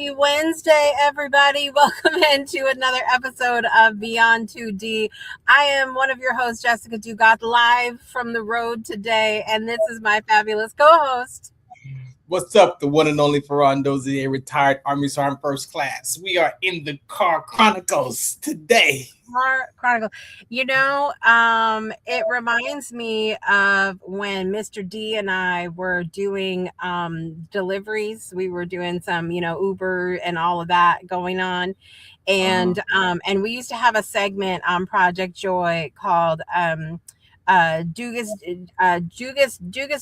Happy Wednesday, everybody. Welcome into another episode of Beyond 2D. I am one of your hosts, Jessica Dugas, live from the road today, and this is my fabulous co-host. What's up? The one and only Farron, Dozier, retired Army Sergeant First Class. We are in the Car Chronicles today. Chronicle. It reminds me of when Mr. D and I were doing deliveries. We were doing some, Uber and all of that going on. And we used to have a segment on Project Joy called Dugas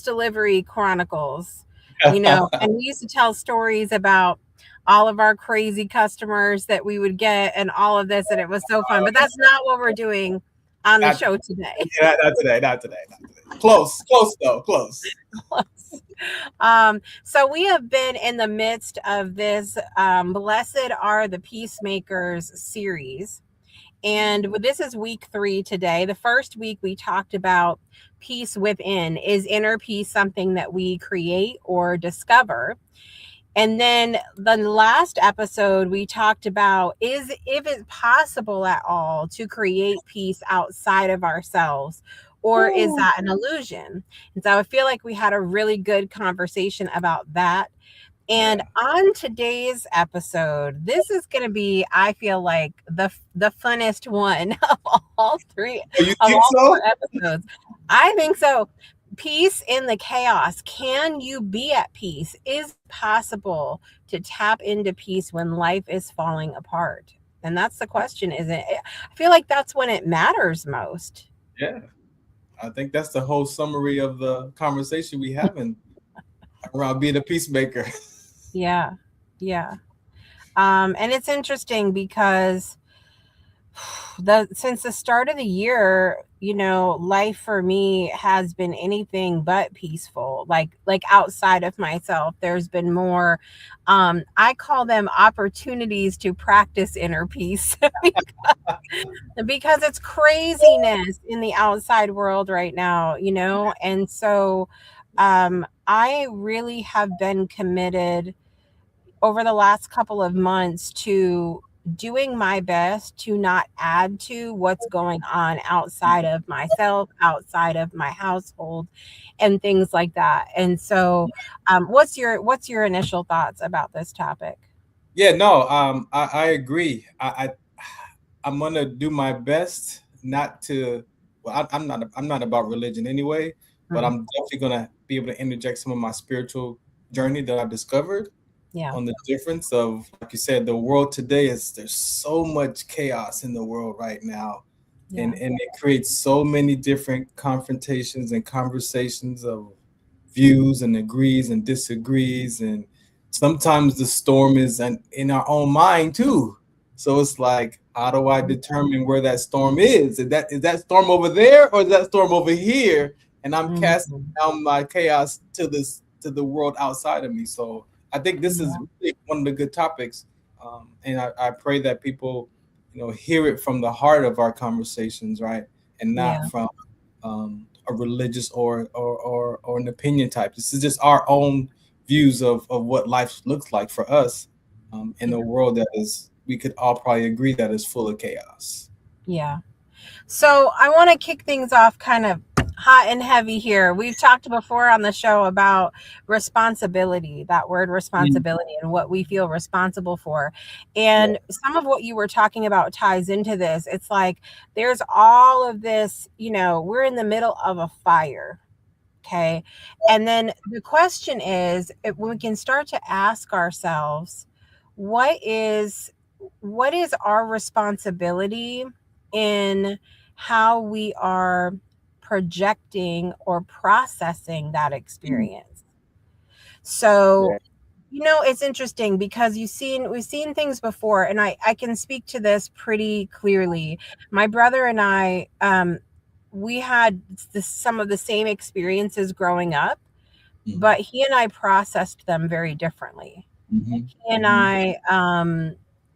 Delivery Chronicles. And we used to tell stories about all of our crazy customers that we would get and all of this, and it was so fun. But that's not what we're doing on the show today. Yeah, not today. Close though, close. So we have been in the midst of this Blessed Are the Peacemakers series. And this is week 3 today. The first week we talked about peace within. Is inner peace something that we create or discover? And then the last episode we talked about is if it's possible at all to create peace outside of ourselves, or is that an illusion? And so I feel like we had a really good conversation about that. And on today's episode, this is going to be, I feel like, the funnest one of all 3 4 episodes. I think so. Peace in the chaos. Can you be at peace? Is it possible to tap into peace when life is falling apart? And that's the question, isn't it? I feel like that's when it matters most. Yeah. I think that's the whole summary of the conversation we having around being a peacemaker. Yeah. And it's interesting because since the start of the year, life for me has been anything but peaceful. Like outside of myself, there's been more, I call them opportunities to practice inner peace because it's craziness in the outside world right now, and so I really have been committed over the last couple of months to doing my best to not add to what's going on outside of myself, outside of my household, and things like that. And so, what's your initial thoughts about this topic? Yeah, no, I agree. I'm gonna do my best not to. Well, I'm not about religion anyway, but I'm definitely gonna be able to interject some of my spiritual journey that I've discovered. Yeah. On the difference of, like you said, the world today there's so much chaos in the world right now. Yeah. And it creates so many different confrontations and conversations of views and agrees and disagrees. And sometimes the storm is in our own mind too. So it's like, how do I determine where that storm is? Is that storm over there, or is that storm over here? And I'm casting down my chaos to the world outside of me. So I think this is really one of the good topics, and I pray that people, hear it from the heart of our conversations, right, and not from a religious or an opinion type. This is just our own views of what life looks like for us in a world that is, we could all probably agree, that is full of chaos. Yeah. So I want to kick things off kind of hot and heavy here. We've talked before on the show about responsibility, that word responsibility, and what we feel responsible for. And some of what you were talking about ties into this. It's like there's all of this, we're in the middle of a fire. Okay. And then the question is, if we can start to ask ourselves, what is our responsibility in how we are projecting or processing that experience? So, it's interesting because we've seen things before, and I can speak to this pretty clearly. My brother and I, we had some of the same experiences growing up, but he and I processed them very differently. He and I,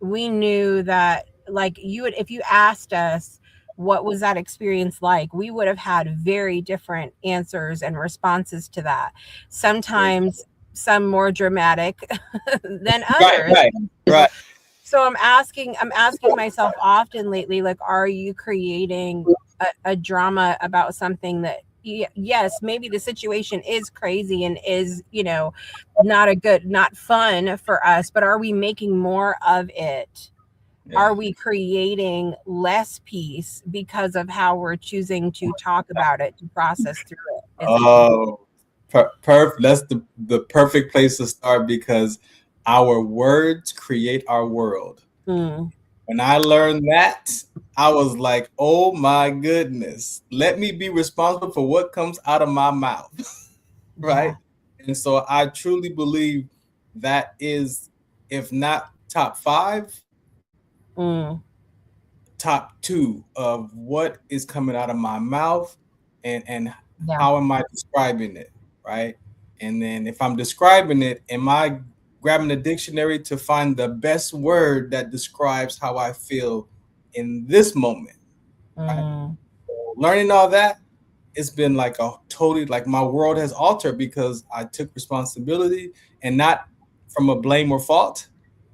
we knew that, like, if you asked us, what was that experience like, we would have had very different answers and responses to that. Sometimes some more dramatic than Right, others. right, right. So I'm asking myself often lately, like, are you creating a drama about something that, yes, maybe the situation is crazy and is, not fun for us, but are we making more of it? Yeah. Are we creating less peace because of how we're choosing to talk about it, to process through it? Is it? Oh, that's the perfect place to start because our words create our world. Mm, When I learned that, I was like, oh my goodness, let me be responsible for what comes out of my mouth. yeah. Right? And so I truly believe that is, if not top five, Mm, top two of what is coming out of my mouth and yeah. how am I describing it, right? And then if I'm describing it, am I grabbing the dictionary to find the best word that describes how I feel in this moment, right? Mm, Learning all that, it's been like a totally, like, my world has altered because I took responsibility, and not from a blame or fault,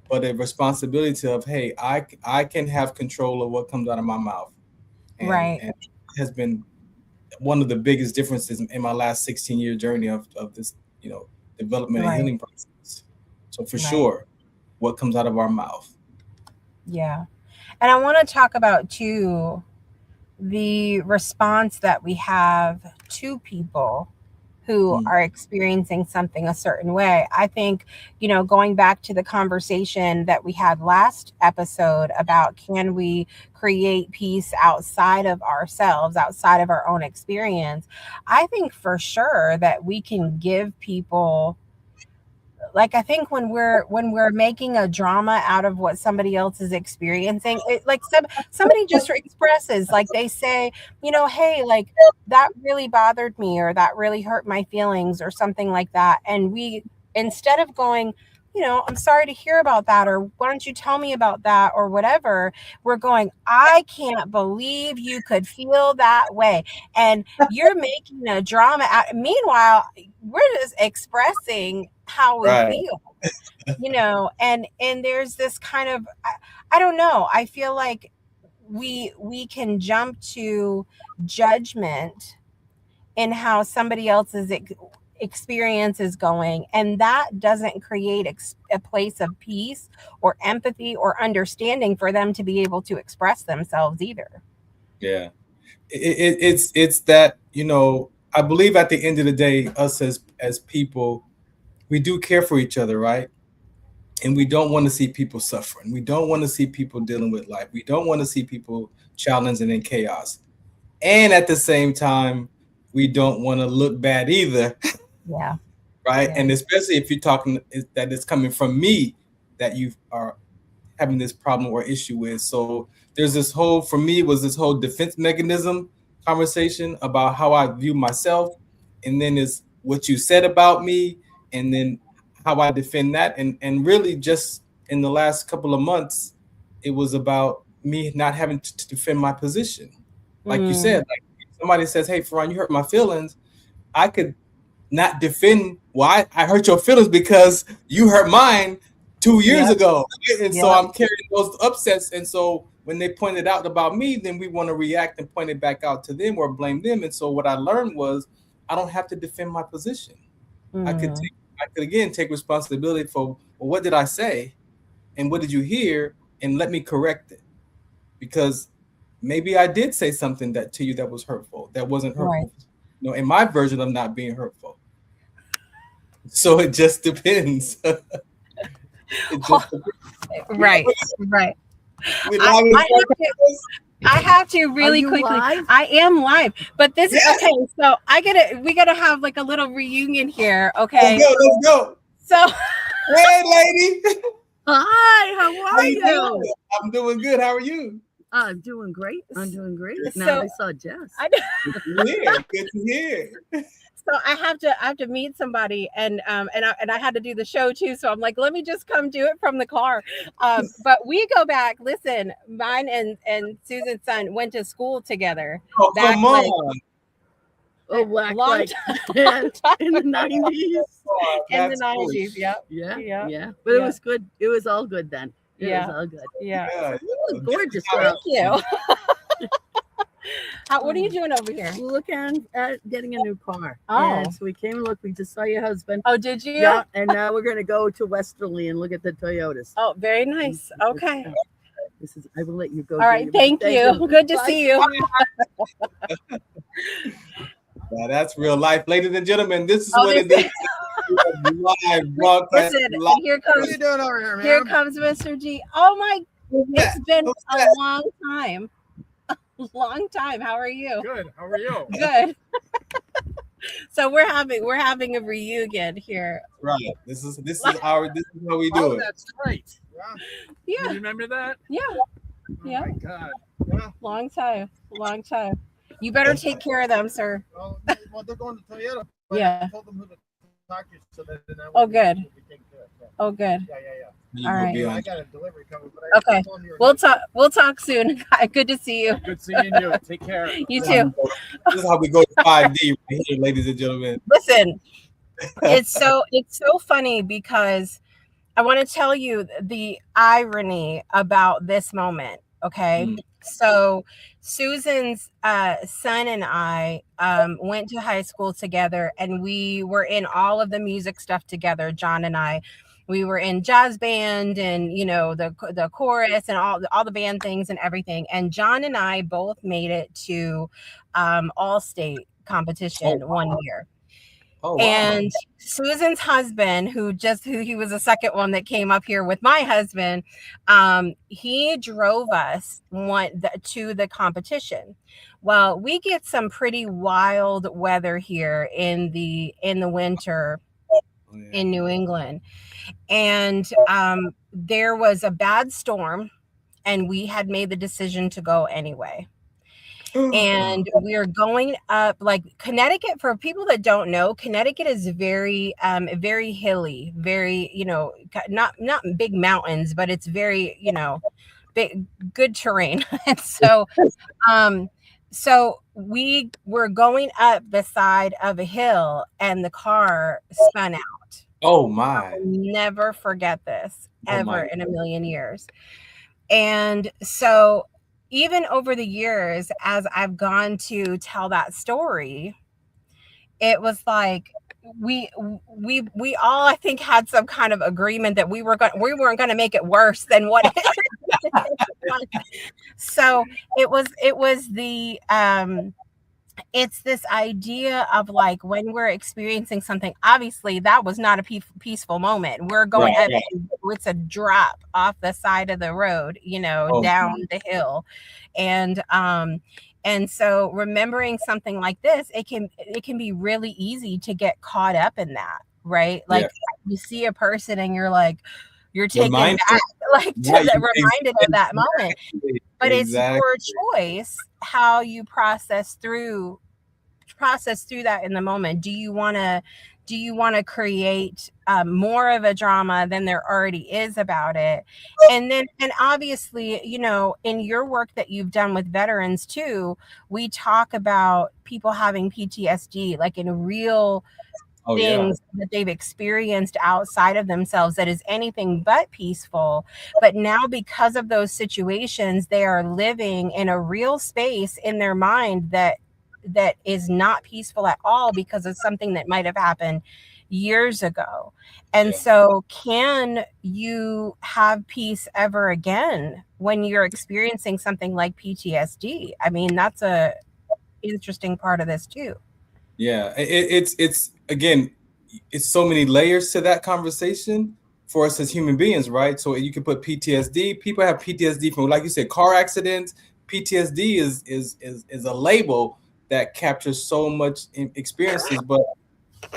but a responsibility of, hey, I can have control of what comes out of my mouth, right. and it has been one of the biggest differences in my last 16-year journey of this, development and Right. healing process. So for Right. sure, what comes out of our mouth. Yeah. And I want to talk about too the response that we have to people who Mm. are experiencing something a certain way. I think, going back to the conversation that we had last episode about, can we create peace outside of ourselves, outside of our own experience? I think for sure that we can give people, like, I think when we're making a drama out of what somebody else is experiencing, it, like, somebody just expresses, like, they say, hey, like, that really bothered me, or that really hurt my feelings, or something like that, and we, instead of going, I'm sorry to hear about that, or why don't you tell me about that, or whatever, we're going, I can't believe you could feel that way, and you're making a drama out. Meanwhile, we're just expressing how we Right. feel, and there's this kind of, I don't know, I feel like we can jump to judgment in how somebody else's experience is going, and that doesn't create a place of peace or empathy or understanding for them to be able to express themselves either. Yeah. It's that, I believe at the end of the day, us as people, we do care for each other, right? And we don't want to see people suffering. We don't want to see people dealing with life. We don't want to see people challenged and in chaos. And at the same time, we don't want to look bad either, Yeah. right? Yeah. And especially if you're talking that it's coming from me that you are having this problem or issue with. So there's this whole, for me, was this whole defense mechanism conversation about how I view myself, and then is what you said about me, and then how I defend that. And really just in the last couple of months, it was about me not having to defend my position. Like you said, Mm, like, if somebody says, hey, Farron, you hurt my feelings, I could not defend why I hurt your feelings because you hurt mine 2 years yep. ago. And so Yep. I'm carrying those upsets. And so when they point it out about me, then we want to react and point it back out to them or blame them. And so what I learned was I don't have to defend my position. Mm, I could again take responsibility for, well, what did I say? And what did you hear? And let me correct it. Because maybe I did say something that to you that was hurtful, that wasn't right. hurtful. In my version of not being hurtful. So it just depends. It just Right. Right. we I, live in I have to I have to Are really you quickly. live? I am live, but this, Yeah, okay. So we gotta have like a little reunion here. let's Okay. go, let's go. So Hey, lady, Hi, how how are you you? doing? I'm doing good. How are you? I'm doing great. I'm doing great. Good. Now so I saw Jess. I Good to hear. Good to hear. so I have to meet somebody, and I had to do the show too. So I'm like, let me just come do it from the car. But we go back. Listen, mine and Susan's son went to school together Oh, back come when on. black long light time. in the 90s. In the 90s, yep. Yeah. But it was good. It was all good then. It was all good. Yeah. You look gorgeous, Thank you. Oh. What are you doing over here? Looking at getting a new car. Oh. And so we came and looked. We just saw your husband. Oh, did you? Yeah. And now we're going to go to Westerly and look at the Toyotas. Oh, very nice. Okay. I will let you go. All right. Thank you. Good to see you. Now that's real life, ladies and gentlemen. This is what it is. Live broadcast. Listen, here comes. What are you doing over here, man? Here comes Mr. G. Oh my! It's been a long time. Long time. How are you? Good. How are you? Good. So we're having a reunion here. Right. This is how we do it. That's right. Yeah. You remember that? Yeah. Oh Yeah. my God. Yeah. Long time. You better take care of them, sir. Well, they're going to Toyota. Yeah. I told them who to talk to, so that then I Oh, good. would take care of it. Oh, good. Yeah. All right. I got a delivery coming, but Okay. We'll talk soon. Good to see you. Good seeing you. Take care. You too. This is how we go to 5D right here, ladies and gentlemen. Listen, it's so funny because I want to tell you the irony about this moment. Okay. So Susan's son and I went to high school together, and we were in all of the music stuff together. John and I, we were in jazz band and, the chorus and all the band things and everything. And John and I both made it to all-state competition one year. Oh, wow. And Susan's husband, who he was the second one that came up here with my husband, he drove us to the competition. Well, we get some pretty wild weather here in the winter in New England. And there was a bad storm, and we had made the decision to go anyway. And we're going up, like, Connecticut. For people that don't know, Connecticut is very very hilly, very, not big mountains, but it's very, big, good terrain. And so we were going up the side of a hill, and the car spun out. Oh my. I'll never forget this ever in a million years. And so even over the years, as I've gone to tell that story, it was like we all, I think, had some kind of agreement that we weren't going to make it worse than what it was. So it was the it's this idea of, like, when we're experiencing something, obviously that was not a peaceful moment. We're going up, it's a drop off the side of the road, down the hill. And so remembering something like this, it can be really easy to get caught up in that, right? Like, you see a person and you're like, you're taken back, like, reminded of that moment. But it's your choice how you process through that in the moment. Do you want to create more of a drama than there already is about it? And obviously, in your work that you've done with veterans too, we talk about people having PTSD, like, in real things that they've experienced outside of themselves that is anything but peaceful. But now, because of those situations, they are living in a real space in their mind that is not peaceful at all, because of something that might have happened years ago. And so, can you have peace ever again when you're experiencing something like PTSD? I mean, that's a interesting part of this too. Yeah, it's again, it's so many layers to that conversation for us as human beings, right? So you can put PTSD. People have PTSD from, like you said, car accidents. PTSD is a label that captures so much experiences. But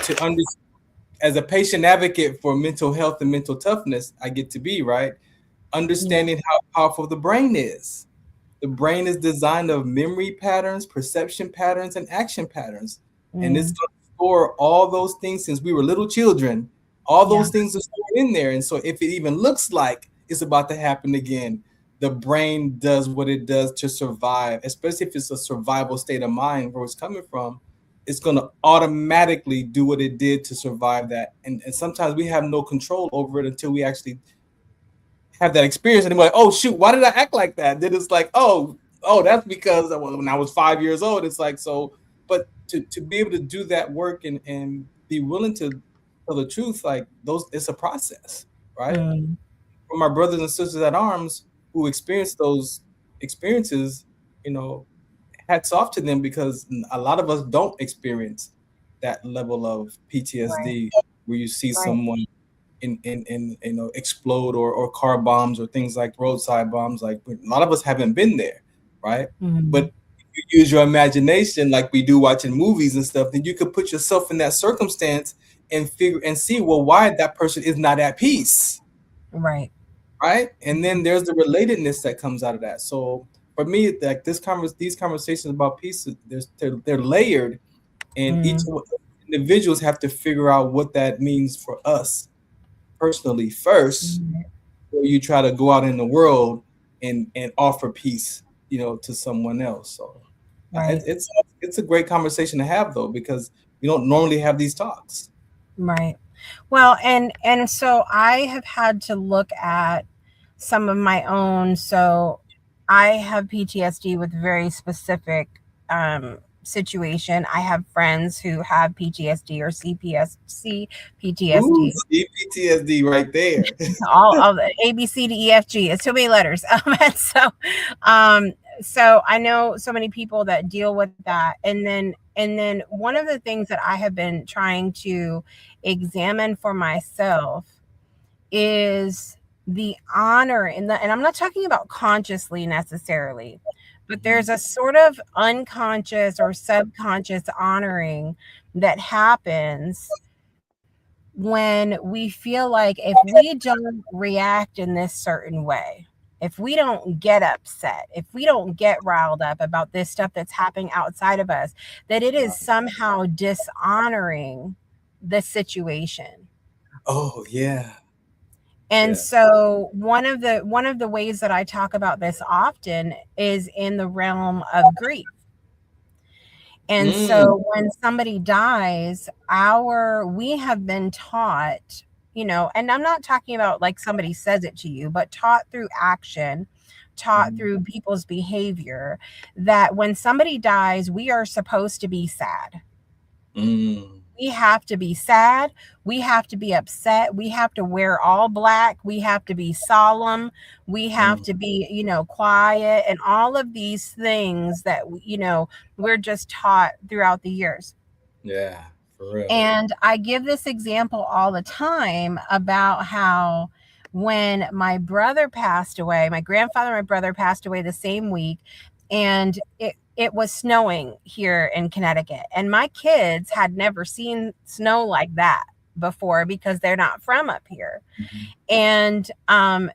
to understand, as a patient advocate for mental health and mental toughness, I get to be, right, understanding how powerful the brain is. The brain is designed of memory patterns, perception patterns, and action patterns. And it's going to store all those things since we were little children. All those things are stored in there. And so if it even looks like it's about to happen again, the brain does what it does to survive, especially if it's a survival state of mind where it's coming from. it's going to automatically do what it did to survive that. And sometimes we have no control over it until we actually have that experience. And we're like, oh, shoot, why did I act like that? Then it's like, oh, that's because when I was 5 years old. It's like, so, but to be able to do that work and be willing to tell the truth, like those, it's a process, right? For my brothers and sisters at arms who experience those experiences, hats off to them, because a lot of us don't experience that level of PTSD where you see someone in explode, or car bombs or things like roadside bombs. Like a lot of us haven't been there, right? But if you use your imagination like we do watching movies and stuff, then you could put yourself in that circumstance and figure and see, well, why that person is not at peace. Right. And then there's the relatedness that comes out of that. So for me, like these conversations about peace, they're layered, and each individuals have to figure out what that means for us personally first, before you try to go out in the world and offer peace, to someone else. So it's a great conversation to have, though, because we don't normally have these talks. Right. Well, and so I have had to look at some of my own. So I have PTSD with very specific situation. I have friends who have PTSD or CPTSD. Ooh, CPTSD right there. all of the A, B, C, D, E, F, G. It's too many letters. And so I know so many people that deal with that. And then one of the things that I have been trying to examine for myself is the honor and I'm not talking about consciously necessarily, but there's a sort of unconscious or subconscious honoring that happens when we feel like if we don't react in this certain way, if we don't get upset, if we don't get riled up about this stuff that's happening outside of us, that it is somehow dishonoring the situation. Oh, yeah. And so one of the ways that I talk about this often is in the realm of grief. And so when somebody dies, we have been taught, and I'm not talking about like somebody says it to you, but taught through action, taught through people's behavior, that when somebody dies, we are supposed to be sad. We have to be sad. We have to be upset. We have to wear all black. We have to be solemn. We have to be, quiet, and all of these things that, we're just taught throughout the years. Yeah, for real. And I give this example all the time about how when my brother passed away, my grandfather and my brother passed away the same week, and it was snowing here in Connecticut, and my kids had never seen snow like that before because they're not from up here. And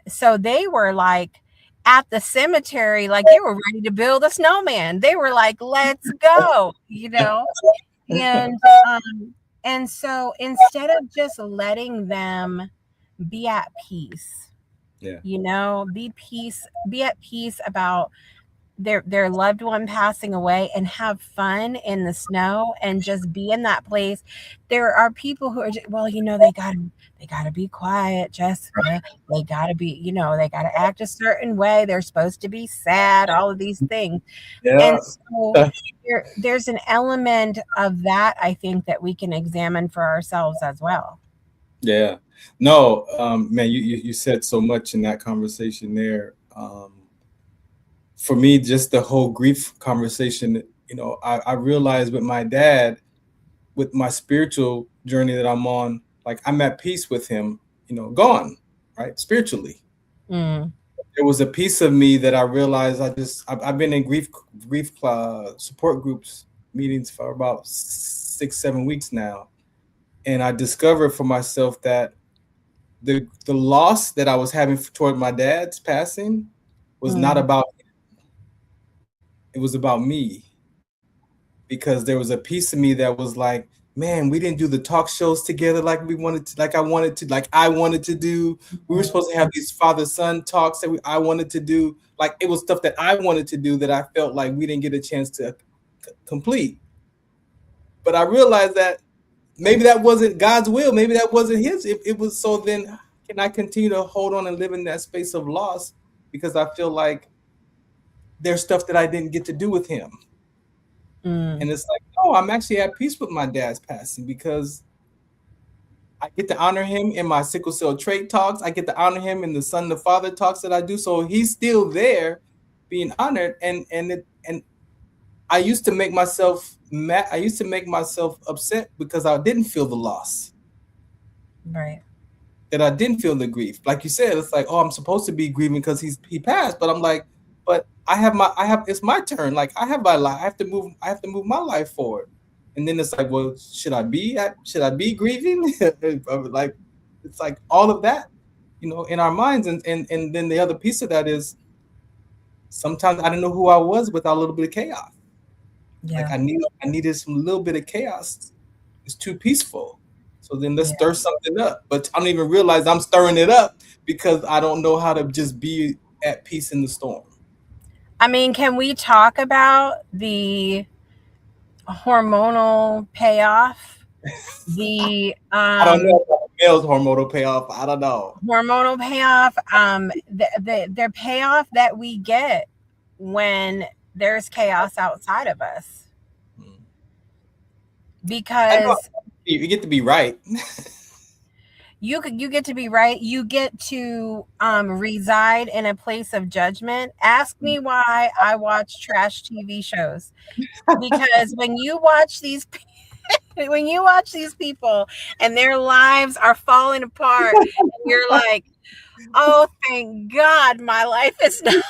so they were like at the cemetery, like they were ready to build a snowman. They were like, let's go, and so instead of just letting them be at peace, be at peace about their loved one passing away and have fun in the snow and just be in that place. There are people who are just, they gotta be quiet, Jessica. They gotta be, they gotta act a certain way. They're supposed to be sad, all of these things. And so there's an element of that, I think, that we can examine for ourselves as well. Yeah. No, man, you said so much in that conversation there. For me, just the whole grief conversation, I realized with my dad, with my spiritual journey that I'm on, like I'm at peace with him, gone, right? Spiritually. There was a piece of me that I realized I've been in grief support groups meetings for about 6-7 weeks now. And I discovered for myself that the loss that I was having toward my dad's passing was not about him. It was about me, because there was a piece of me that was like, man, we didn't do the talk shows together like we wanted to, like I wanted to do. We were supposed to have these father-son talks that I wanted to do. Like it was stuff that I wanted to do that I felt like we didn't get a chance to complete. But I realized that maybe that wasn't God's will. Maybe that wasn't his. It was. So then can I continue to hold on and live in that space of loss because I feel like there's stuff that I didn't get to do with him. And it's like, no, I'm actually at peace with my dad's passing because I get to honor him in my sickle cell trait talks. I get to honor him in the son to father talks that I do. So he's still there being honored. And I used to make myself mad. I used to make myself upset because I didn't feel the loss. Right. That I didn't feel the grief. Like you said, it's like, oh, I'm supposed to be grieving because he passed. But I'm like, but it's my turn. Like I have my life. I have to move my life forward. And then it's like, well, should I be grieving? Like it's like all of that, in our minds. And then the other piece of that is sometimes I didn't know who I was without a little bit of chaos. Yeah. Like I needed some little bit of chaos. It's too peaceful. So then let's stir something up. But I don't even realize I'm stirring it up because I don't know how to just be at peace in the storm. I mean, can we talk about the hormonal payoff? The I don't know about the male's hormonal payoff. I don't know. Hormonal payoff. The payoff that we get when there's chaos outside of us. Because you get to be right. You get to be right. You get to reside in a place of judgment. Ask me why I watch trash TV shows. Because when you watch these people and their lives are falling apart, and you're like, oh, thank God my life is not.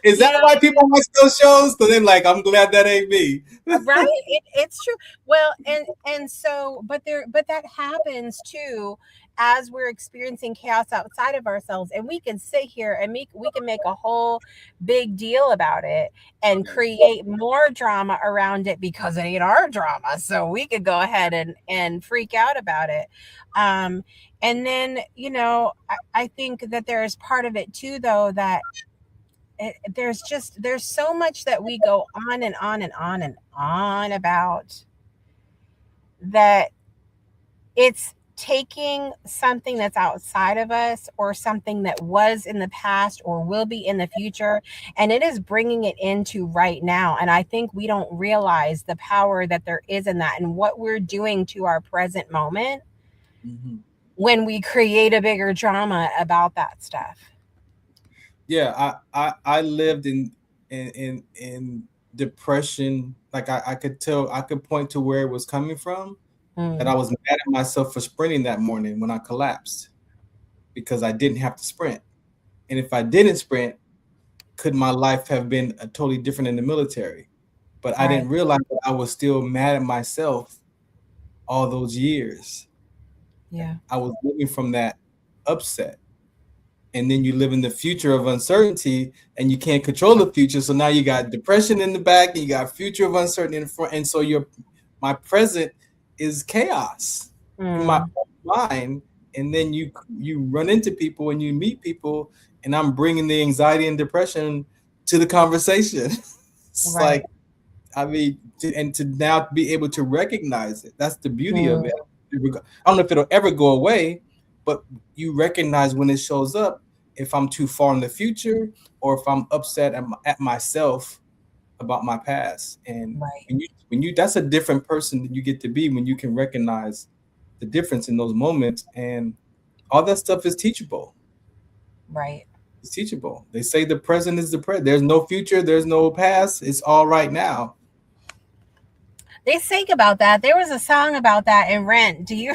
Is that why people watch those shows? So they're like, I'm glad that ain't me. Right? It's true. Well, and so, but that happens too as we're experiencing chaos outside of ourselves, and we can sit here and we can make a whole big deal about it and create more drama around it because it ain't our drama. So we could go ahead and freak out about it. And then, I think that there is part of it too, though, that there's so much that we go on and on and on and on about, that it's taking something that's outside of us or something that was in the past or will be in the future, and it is bringing it into right now. And I think we don't realize the power that there is in that and what we're doing to our present moment when we create a bigger drama about that stuff. Yeah, I lived in depression. Like I could point to where it was coming from. And I was mad at myself for sprinting that morning when I collapsed because I didn't have to sprint. And if I didn't sprint, could my life have been totally different in the military? But I didn't realize that I was still mad at myself all those years. Yeah, I was living from that upset. And then you live in the future of uncertainty and you can't control the future. So now you got depression in the back and you got future of uncertainty in the front. And so my present is chaos in my mind. And then you run into people and you meet people, and I'm bringing the anxiety and depression to the conversation. It's like, I mean, to now be able to recognize it. That's the beauty of it. I don't know if it'll ever go away, but you recognize when it shows up, if I'm too far in the future or if I'm upset at myself about my past. And when you that's a different person that you get to be when you can recognize the difference in those moments. And all that stuff is teachable. Right. It's teachable. They say the present is the present. There's no future. There's no past. It's all right now. They sing about that. There was a song about that in Rent. Do you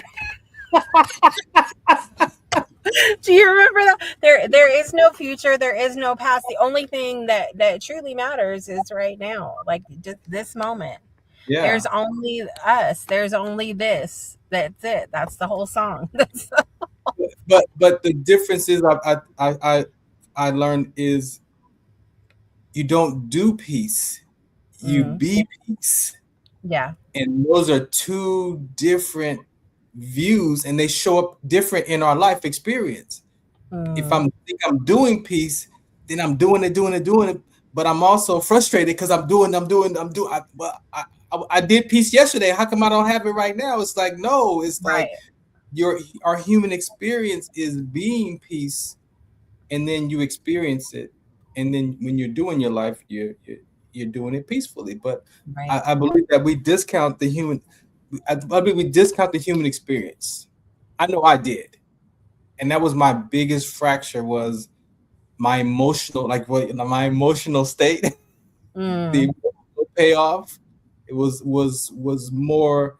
remember that? There is no future. There is no past. The only thing that truly matters is right now. Like just this moment. Yeah. There's only us. There's only this. That's it. That's the whole song. But the difference is I learned is you don't do peace. You be peace. Yeah. And those are two different views, and they show up different in our life experience. If I think I'm doing peace, then I'm doing it. but I'm also frustrated because I'm doing. I did peace yesterday. How come I don't have it right now? It's like, no, it's Right. like our human experience is being peace, and then you experience it, and then when you're doing your life, you're doing it peacefully. But Right. I believe that we discount the human. I believe we discount the human experience. I know I did, and that was my biggest fracture. Was my emotional, my emotional state, the Mm. emotional payoff. It was more.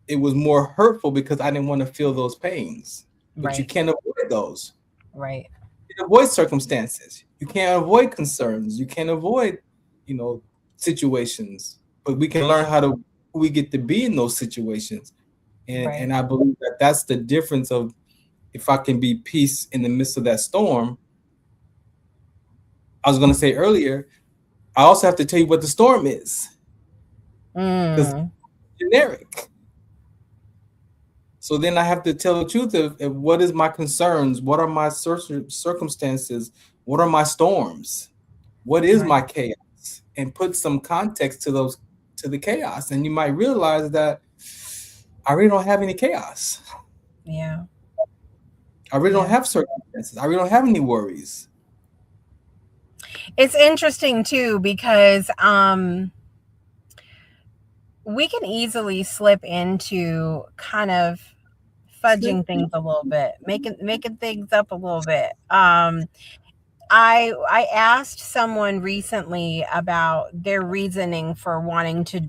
It was more hurtful because I didn't want to feel those pains. But you Right. can't avoid those. Right. You can avoid circumstances. You can't avoid concerns. You can't avoid, situations. But we can learn how to who we get to be in those situations. And Right. and I believe that that's the difference of if I can be peace in the midst of that storm. I was going to say earlier, I also have to tell you what the storm is because Mm. it's generic. So then I have to tell the truth of what is my concerns, what are my circumstances, what are my storms, what is Right. my chaos, and put some context to the chaos, and you might realize that I really don't have any chaos. Yeah. I really don't Yeah. have circumstances. I really don't have any worries. It's interesting too because we can easily slip into kind of fudging things a little bit, making things up a little bit. I asked someone recently about their reasoning for wanting to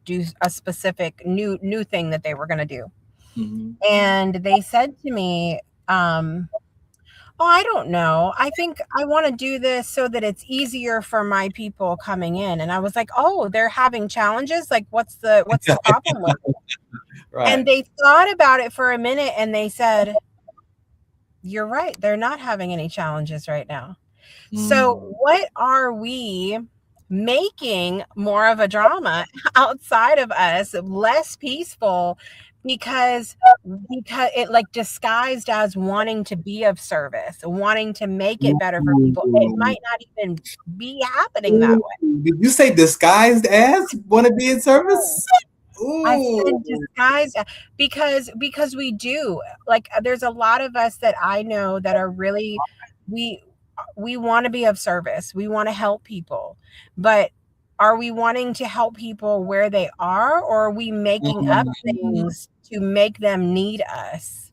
do a specific new thing that they were going to do, Mm-hmm. and they said to me, "Oh, I don't know. I think I want to do this so that it's easier for my people coming in." And I was like, "Oh, they're having challenges. Like, what's the problem with it?" And Right. they thought about it for a minute, and they said, "You're right. They're not having any challenges right now." So, Mm. what are we making more of a drama outside of us, less peaceful because it like disguised as wanting to be of service, wanting to make it better for people. It Ooh. might not even be happening that way. Did you say disguised as want to be in service? I Ooh. said disguised because we do. Like there's a lot of us that I know that are really we we want to be of service. We want to help people. But are we wanting to help people where they are, or are we making up Mm. things to make them need us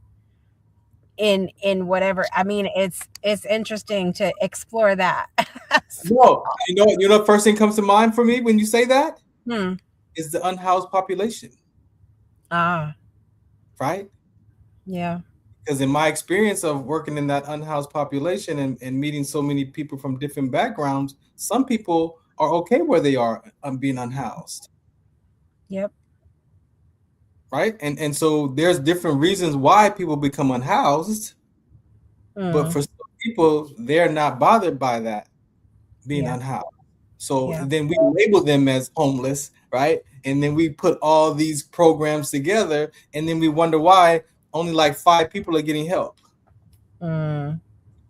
in whatever? I mean, it's interesting to explore that. No, the first thing comes to mind for me when you say that Hmm. is the unhoused population, Ah, right? yeah. Because in my experience of working in that unhoused population and meeting so many people from different backgrounds, some people are okay where they are being unhoused, Yep. right? And so there's different reasons why people become unhoused, but Mm, for some people, they're not bothered by that being yeah. unhoused. So Yeah. then we label them as homeless, right? And then we put all these programs together, and then we wonder why only like 5 people are getting help. Mm,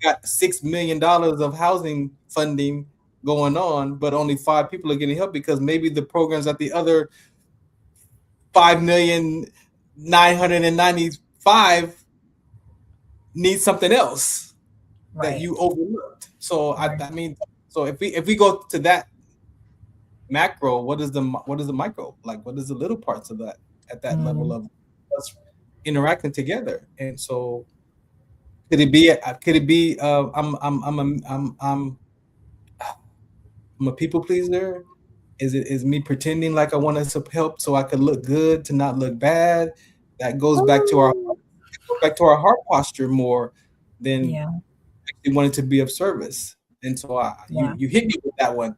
Got $6 million of housing funding going on, but only 5 people are getting help because maybe the programs at the other 5,995 need something else that right. you overlooked. So Right. I mean, so if we go to that macro, what is the micro? Like, what is the little parts of that at that level Mm, of us interacting together? And so could it be? I'm a people pleaser. Is me pretending like I want to help so I could look good to not look bad? That goes back to our heart posture more than yeah. actually wanting to be of service. And so Yeah. you hit me with that one.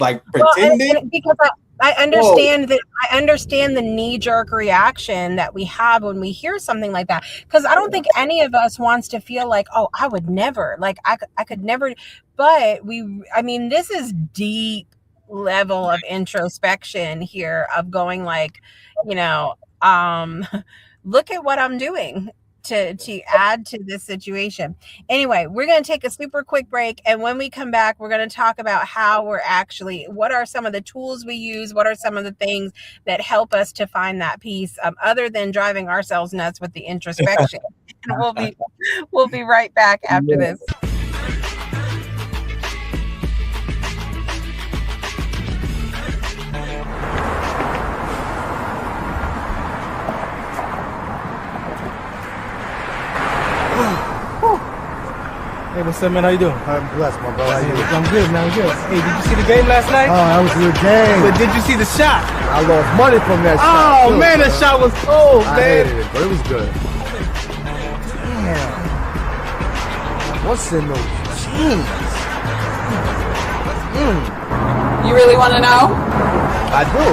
Like Well, pretending. and because I Whoa. understand that I understand the knee-jerk reaction that we have when we hear something like that. Because I don't think any of us wants to feel like, oh, I would never, like I could never. But I mean, this is deep level of introspection here of going like, you know, look at what I'm doing. to add to this situation. Anyway, we're going to take a super quick break, and when we come back, we're going to talk about how what are some of the tools we use, what are some of the things that help us to find that peace, other than driving ourselves nuts with the introspection. And we'll be right back after this. Hey, what's up, man? How you doing? I'm blessed, my brother. How you doing? I'm good, man. I'm good. Hey, did you see the game last night? Oh, that was a good game. But did you see the shot? I lost money from that shot. Oh, man, that shot was cold, I man. hated it, but it was good. Damn. What's in those jeans? You really want to know? I do.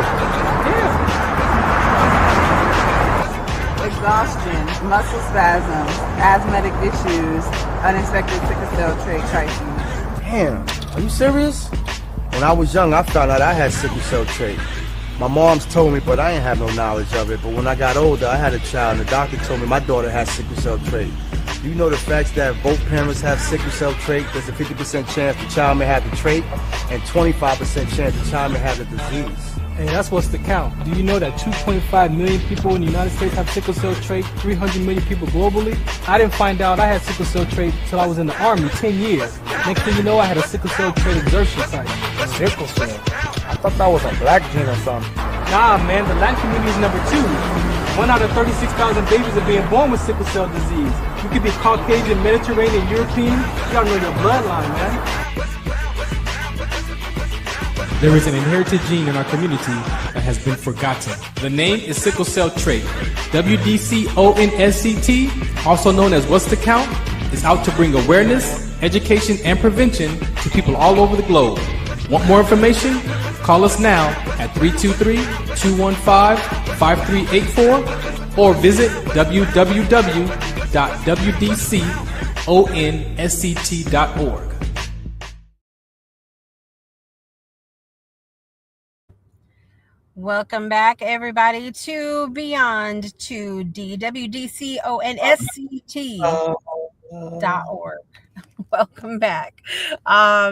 Exhaustion, muscle spasms, asthmatic issues, unexpected sickle cell trait crises. Damn. Are you serious? When I was young, I found out I had sickle cell trait. My mom's told me, but I ain't have no knowledge of it. But when I got older, I had a child, and the doctor told me my daughter has sickle cell trait. Do you know the facts that both parents have sickle cell trait? There's a 50% chance the child may have the trait, and 25% chance the child may have the disease. Hey, that's what's the count. Do you know that 2.5 million people in the United States have sickle cell trait, 300 million people globally? I didn't find out I had sickle cell trait until I was in the Army 10 years. Next thing you know, I had a sickle cell trait exertion site. Sickle cell? I thought that was a black gene or something. Nah, man, the Latin community is number 2. 1 out of 36,000 babies are being born with sickle cell disease. You could be Caucasian, Mediterranean, European. You gotta know your bloodline, man. There is an inherited gene in our community that has been forgotten. The name is sickle cell trait. WDCONSCT, also known as What's the Count, is out to bring awareness, education, and prevention to people all over the globe. Want more information? Call us now at 323-215-5384 or visit www.wdconsct.org. Welcome back, everybody, to Beyond 2D, WDCONSCT.org. Welcome back.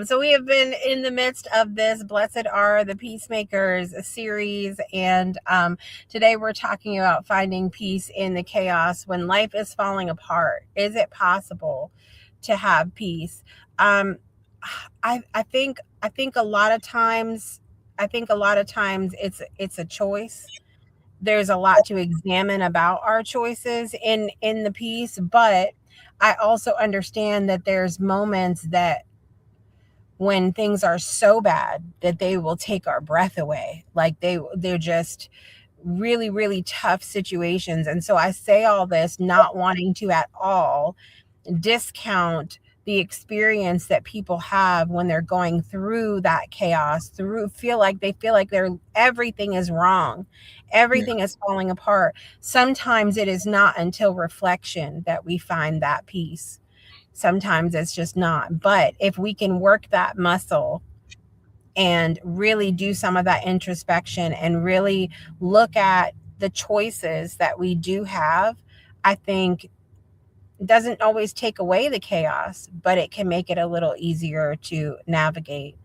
So we have been in the midst of this Blessed Are the Peacemakers series, and today we're talking about finding peace in the chaos when life is falling apart. Is it possible to have peace? I think a lot of times it's a choice. There's a lot to examine about our choices in the piece, but I also understand that there's moments that when things are so bad that they will take our breath away. Like they're just really, really tough situations. And so I say all this not wanting to at all discount the experience that people have when they're going through that chaos, feel like everything is wrong. Everything is falling apart. Sometimes it is not until reflection that we find that peace. Sometimes it's just not. But if we can work that muscle and really do some of that introspection and really look at the choices that we do have, I think it doesn't always take away the chaos, but it can make it a little easier to navigate.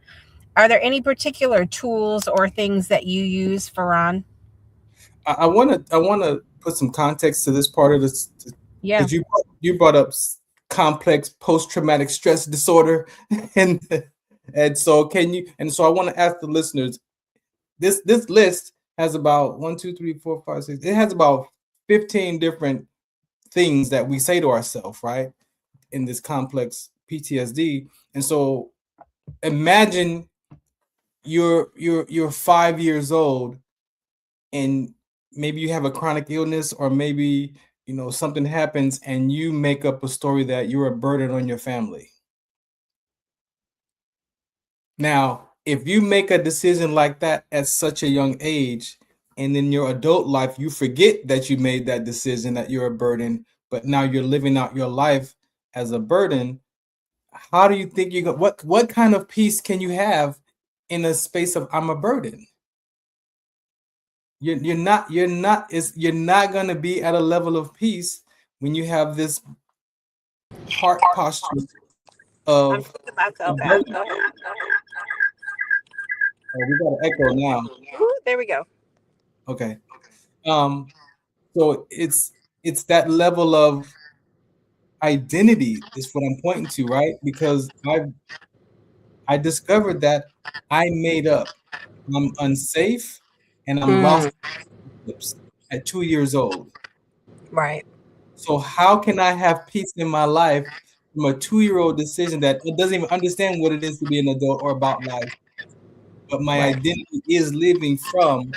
Are there any particular tools or things that you use, Farron? I want to put some context to this part of this. Yeah. You brought up complex post-traumatic stress disorder, and so I want to ask the listeners. This list has about 1, 2, 3, 4, 5, 6. It has about 15 different things that we say to ourselves, right, in this complex PTSD. And so imagine you're 5 years old and maybe you have a chronic illness, or maybe something happens and you make up a story that you're a burden on your family. Now, if you make a decision like that at such a young age, and in your adult life, you forget that you made that decision, that you're a burden, but now you're living out your life as a burden, how do you think what kind of peace can you have in a space of I'm a burden? You're not going to be at a level of peace when you have this heart posture of taking myself back. development. Oh, we got an echo now. Ooh, there we go. Okay. So it's that level of identity is what I'm pointing to, right? Because I discovered that I made up. I'm unsafe and I'm lost at 2 years old. Right. So how can I have peace in my life from a 2-year-old decision that it doesn't even understand what it is to be an adult or about life? But my identity is living from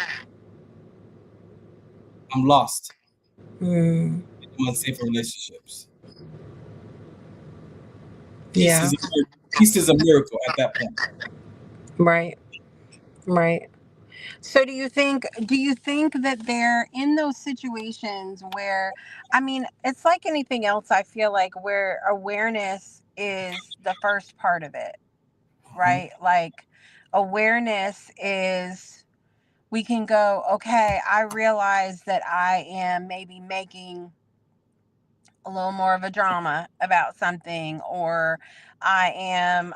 I'm lost. I'm unsafe in relationships. Yeah. Peace is a miracle at that point. Right. Right. So do you think that they're in those situations where, I mean, it's like anything else, I feel like, where awareness is the first part of it, right? Like awareness is, we can go, okay, I realize that I am maybe making a little more of a drama about something, or I am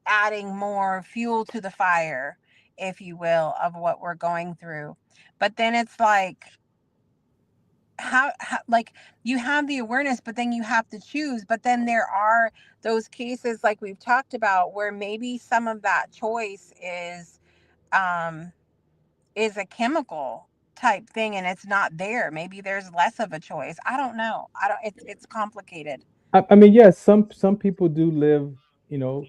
adding more fuel to the fire, if you will, of what we're going through. But then it's like, how like, you have the awareness, but then you have to choose. But then there are those cases like we've talked about where maybe some of that choice um is a chemical type thing, and it's not there. Maybe there's less of a choice. I don't know. I don't It's complicated. I mean, yes, some people do live, you know,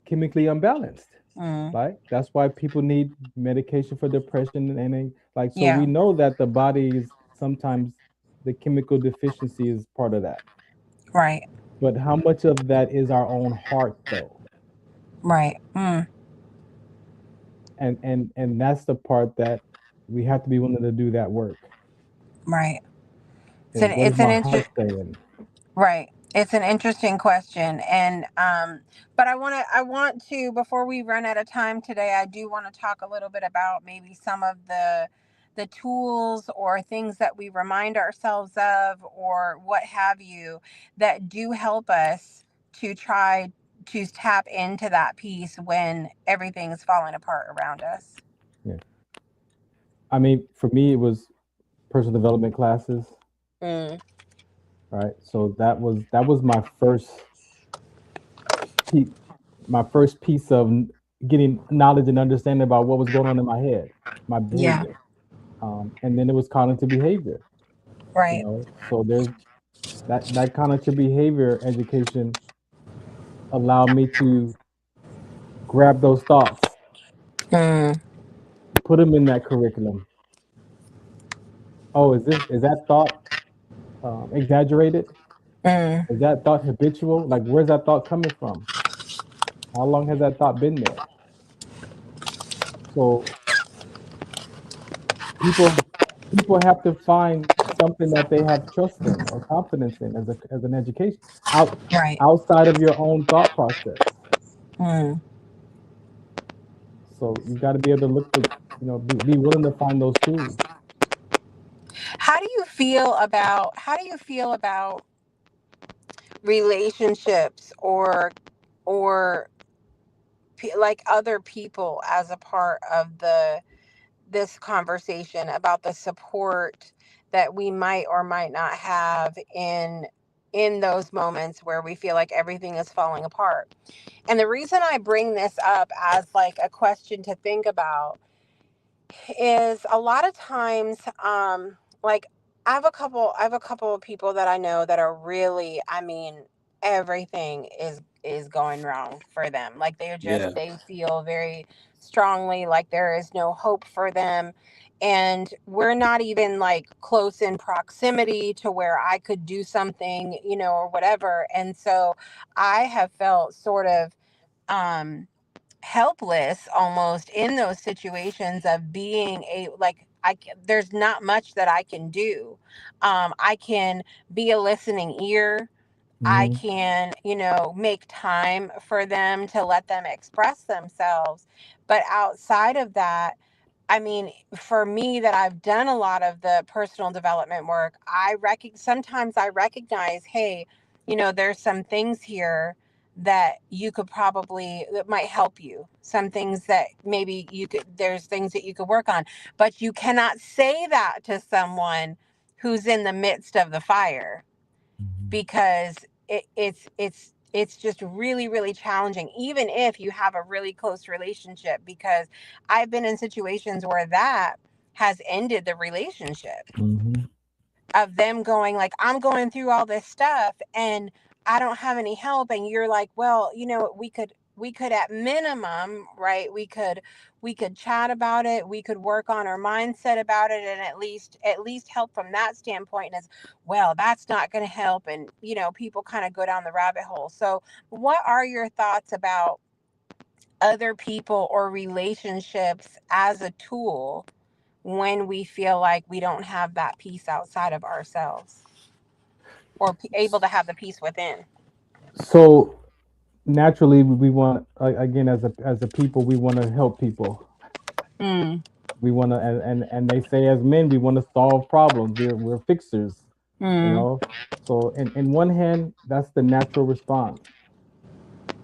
chemically unbalanced. Mm. Right? That's why people need medication for depression like, so Yeah. we know that the body is sometimes the chemical deficiency is part of that. Right. But how much of that is our own heart though? Right. And that's the part that we have to be willing to do that work. Right. Is what is It's an my heart interest. saying? Right. It's an interesting question. And but I want to, before we run out of time today, I do want to talk a little bit about maybe some of the tools or things that we remind ourselves of, or what have you, that do help us to try to tap into that peace when everything is falling apart around us. Yeah. I mean, for me, it was personal development classes. Mm. Right. So that was pe- my first piece of getting knowledge and understanding about what was going on in my head, my Yeah. behavior. And then it was cognitive behavior, Right. So there's that cognitive behavior education allowed me to grab those thoughts, Mm. put them in that curriculum. Oh, is that thought exaggerated? Mm. Is that thought habitual? Like, where's that thought coming from? How long has that thought been there? So people people have to find something that they have trust in or confidence in as an education Right. outside of your own thought process. Mm. So you got to be able to look for, be willing to find those tools. How do you feel about relationships, or like other people, as a part of this conversation about the support that we might or might not have in those moments where we feel like everything is falling apart? And the reason I bring this up as like a question to think about is, a lot of times, like, I have a couple of people that I know that are really, I mean, everything is going wrong for them. Like, Yeah. they feel very strongly like there is no hope for them, and we're not even like close in proximity to where I could do something, or whatever. And so I have felt sort of um helpless almost in those situations of being like, there's not much that I can do. I can be a listening ear. I Hmm. can, make time for them to let them express themselves. But outside of that, I mean, for me, that I've done a lot of the personal development work, sometimes I recognize, hey, there's some things here that that might help you. Some things that maybe there's things that you could work on, but you cannot say that to someone who's in the midst of the fire, because it's just really, really challenging, even if you have a really close relationship, because I've been in situations where that has ended the relationship, of them going like, I'm going through all this stuff and I don't have any help, and you're like, well, we could at minimum, right, we could chat about it, we could work on our mindset about it, and at least help from that standpoint. As well, that's not going to help, and people kind of go down the rabbit hole. So what are your thoughts about other people or relationships as a tool when we feel like we don't have that peace outside of ourselves, or able to have the peace within? So naturally, we want, again, as a people, we want to help people. Mm. We want to, and they say, as men, we want to solve problems. We're fixers, Mm. So in one hand, that's the natural response.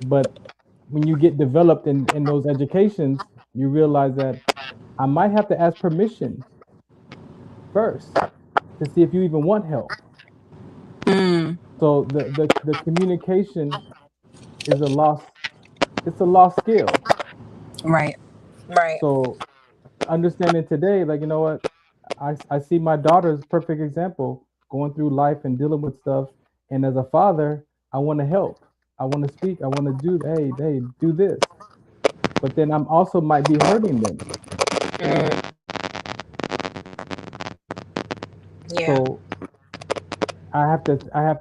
But when you get developed in those educations, you realize that I might have to ask permission first to see if you even want help. Mm. So the communication is a lost, it's a lost skill. Right. Right. So understanding today, like, you know what, I see my daughter's perfect example going through life and dealing with stuff. And as a father, I want to help. I want to speak. I want to do, hey, do this. But then I'm also might be hurting them. Mm. Yeah. So I have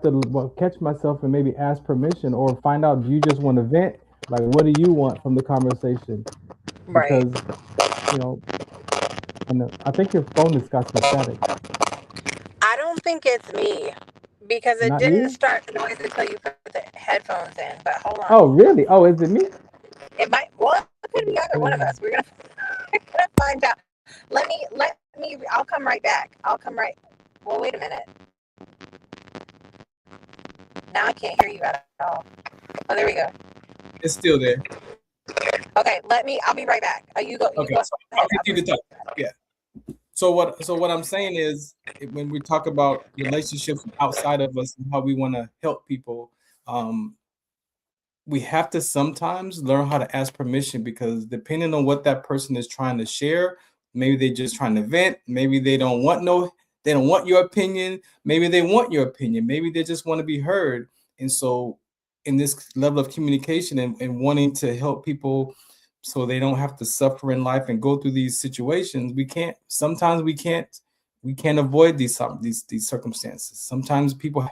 to well, catch myself and maybe ask permission, or find out, do you just want to vent? Like, what do you want from the conversation? Right. Because, you know, and I think your phone has got some static. I don't think it's me, because it Not didn't you? start the noise until you put the headphones in. But hold on. Oh, really? Oh, is it me? It might. Well, it could be either one of us. We're gonna, we're gonna find out. Let me. I'll come right back. I'll come right. Well, wait a minute. Now I can't hear you at all. Oh, there we go. It's still there. Okay, I'll be right back. You go. You Okay, go. so I'll continue to talk. Yeah. So what I'm saying is, when we talk about relationships outside of us and how we want to help people, we have to sometimes learn how to ask permission, because depending on what that person is trying to share, maybe they're just trying to vent, maybe they don't want your opinion, maybe they want your opinion, maybe they just want to be heard. And so in this level of communication, and wanting to help people so they don't have to suffer in life and go through these situations, we can't avoid these circumstances. Sometimes people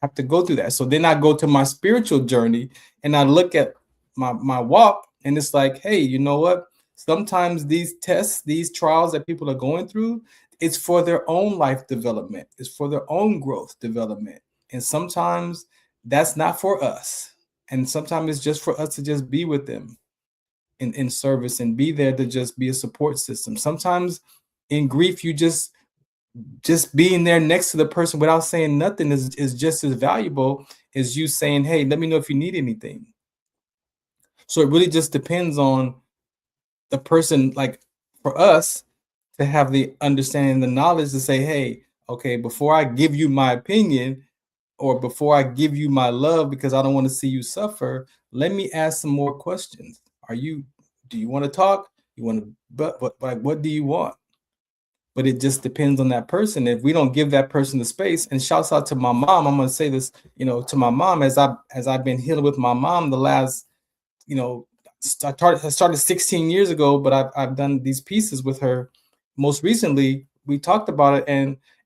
have to go through that. So then I go to my spiritual journey and I look at my walk, and it's like, hey, you know what? Sometimes these tests, these trials that people are going through, it's for their own life development. It's for their own growth development. And sometimes that's not for us. And sometimes it's just for us to just be with them in service, and be there to just be a support system. Sometimes in grief, you just being there next to the person without saying nothing is just as valuable as you saying, hey, let me know if you need anything. So it really just depends on the person. Like, for us to have the understanding, the knowledge to say, hey, okay, before I give you my opinion, or before I give you my love, because I don't want to see you suffer, let me ask some more questions. Do you want to talk? You want to, but like, what do you want? But it just depends on that person. If we don't give that person the space, and shouts out to my mom, I'm going to say this, to my mom, as I've been healing with my mom the last, I started 16 years ago, but I've done these pieces with her. Most recently, we talked about it,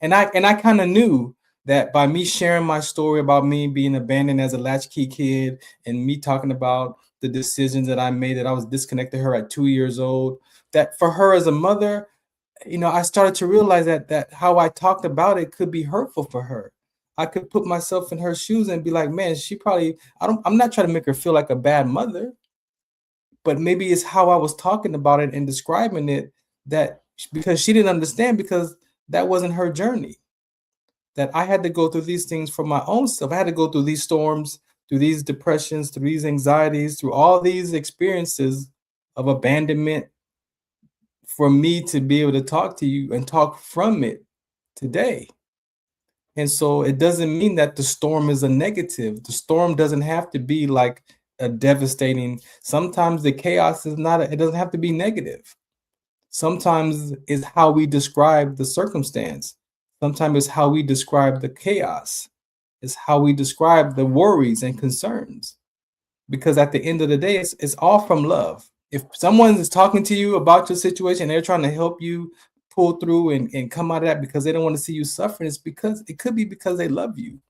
and I kind of knew that by me sharing my story about me being abandoned as a latchkey kid, and me talking about the decisions that I made, that I was disconnected her at 2 years old, that for her as a mother, I started to realize that how I talked about it could be hurtful for her. I could put myself in her shoes and be like, man, she probably, I'm not trying to make her feel like a bad mother, but maybe it's how I was talking about it and describing it that because she didn't understand, because that wasn't her journey. That I had to go through these things for my own self. I had to go through these storms, through these depressions, through these anxieties, through all these experiences of abandonment for me to be able to talk to you and talk from it today. And so it doesn't mean that the storm is a negative. The storm doesn't have to be like a devastating. Sometimes the chaos is not, it doesn't have to be negative. Sometimes it's how we describe the circumstance. Sometimes it's how we describe the chaos. It's how we describe the worries and concerns. Because at the end of the day, it's all from love. If someone is talking to you about your situation, they're trying to help you pull through and come out of that because they don't want to see you suffering, it's because it could be because they love you.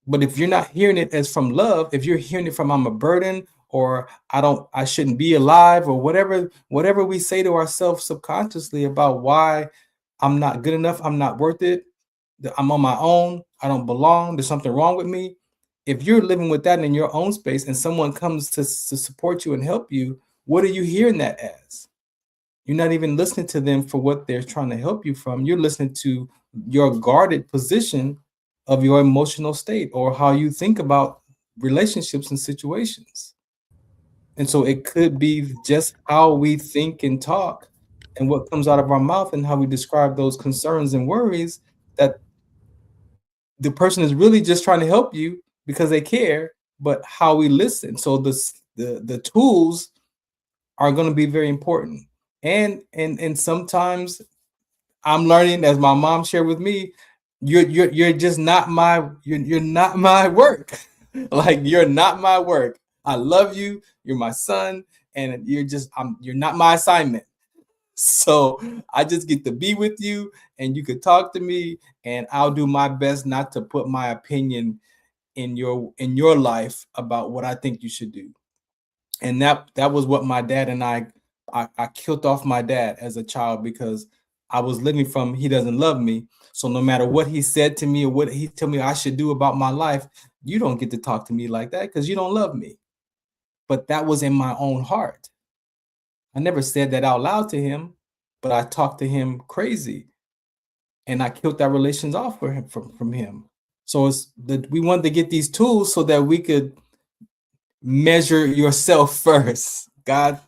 But if you're not hearing it as from love, if you're hearing it from I'm a burden, or I shouldn't be alive, or whatever we say to ourselves subconsciously about why I'm not good enough, I'm not worth it, I'm on my own, I don't belong, there's something wrong with me. If you're living with that in your own space and someone comes to support you and help you, what are you hearing that as? You're not even listening to them for what they're trying to help you from. You're listening to your guarded position of your emotional state or how you think about relationships and situations. And so it could be just how we think and talk and what comes out of our mouth and how we describe those concerns and worries, that the person is really just trying to help you because they care, but how we listen. So the tools are going to be very important. And sometimes I'm learning, as my mom shared with me, you're just not you're not my work. Like, you're not my work. I love you. You're my son, and you're not my assignment. So I just get to be with you, and you could talk to me, and I'll do my best not to put my opinion in your life about what I think you should do. And that was what my dad and I killed off my dad as a child, because I was living from he doesn't love me. So no matter what he said to me or what he told me I should do about my life, you don't get to talk to me like that because you don't love me. But that was in my own heart. I never said that out loud to him, but I talked to him crazy, and I killed that relations off for him from him. So it's that we wanted to get these tools so that we could measure yourself first. God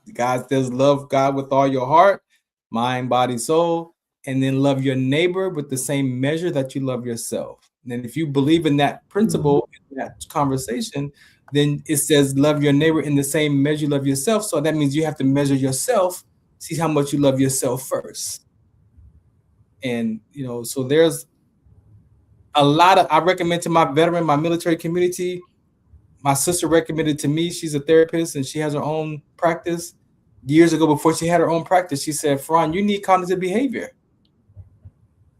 says love God with all your heart, mind, body, soul, and then love your neighbor with the same measure that you love yourself. And then if you believe in that principle, in that conversation, then it says love your neighbor in the same measure you love yourself. So that means you have to measure yourself, see how much you love yourself first. And so there's a lot of, I recommend to my veteran, my military community. My sister recommended to me, she's a therapist and she has her own practice. Years ago, before she had her own practice, she said, Farron, you need cognitive behavior.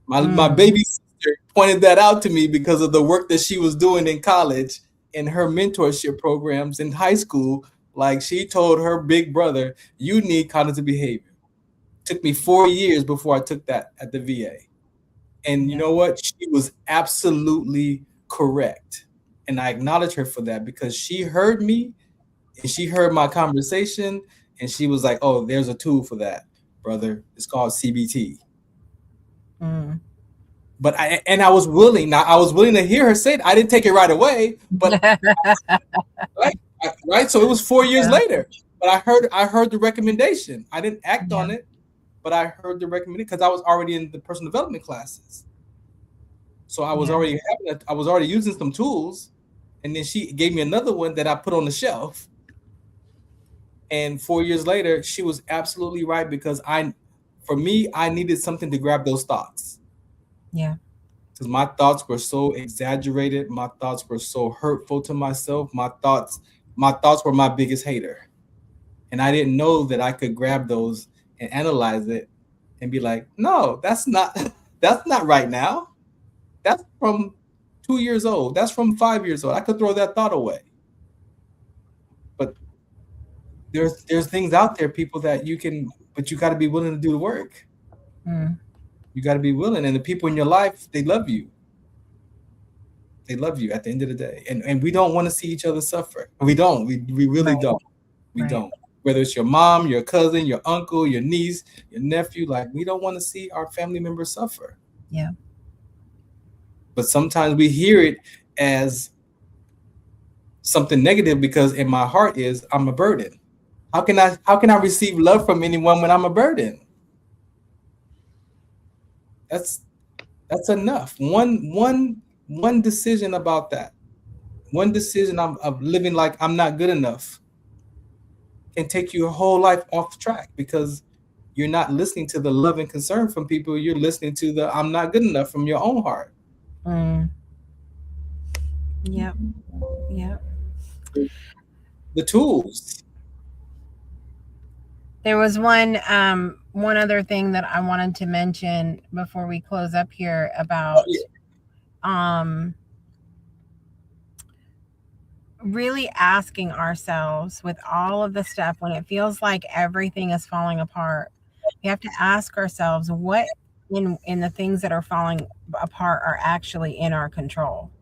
My baby sister pointed that out to me because of the work that she was doing in college and her mentorship programs in high school. Like, she told her big brother, you need cognitive behavior. It took me 4 years before I took that at the VA. And you know what? She was absolutely correct. And I acknowledge her for that, because she heard me and she heard my conversation and she was like, oh, there's a tool for that, brother. It's called CBT. But I was willing. Now, I was willing to hear her say it. I didn't take it right away, but right. So it was 4 years later. But I heard the recommendation. I didn't act on it, but I heard the recommendation because I was already in the personal development classes. So I was already I was already using some tools, and then she gave me another one that I put on the shelf. And 4 years later, she was absolutely right, because I needed something to grab those thoughts. Yeah. Because my thoughts were so exaggerated. My thoughts were so hurtful to myself. My thoughts were my biggest hater. And I didn't know that I could grab those and analyze it and be like, no, that's not right now. That's from 2 years old. That's from 5 years old. I could throw that thought away. But there's things out there, people, that you can, but you got to be willing to do the work. You got to be willing. And the people in your life, they love you. They love you at the end of the day. And we don't want to see each other suffer. We don't. We really don't. We don't. whether it's your mom, your cousin, your uncle, your niece, your nephew. Like, we don't want to see our family members suffer. Yeah. But sometimes we hear it as something negative because in my heart is I'm a burden. How can I receive love from anyone when I'm a burden? That's enough. One decision about that. One decision of living like I'm not good enough can take your whole life off track because you're not listening to the love and concern from people. You're listening to the I'm not good enough from your own heart. Yep. Yep. The tools. There was one other thing that I wanted to mention before we close up here about really asking ourselves with all of the stuff when it feels like everything is falling apart. We have to ask ourselves what in the things that are falling apart are actually in our control.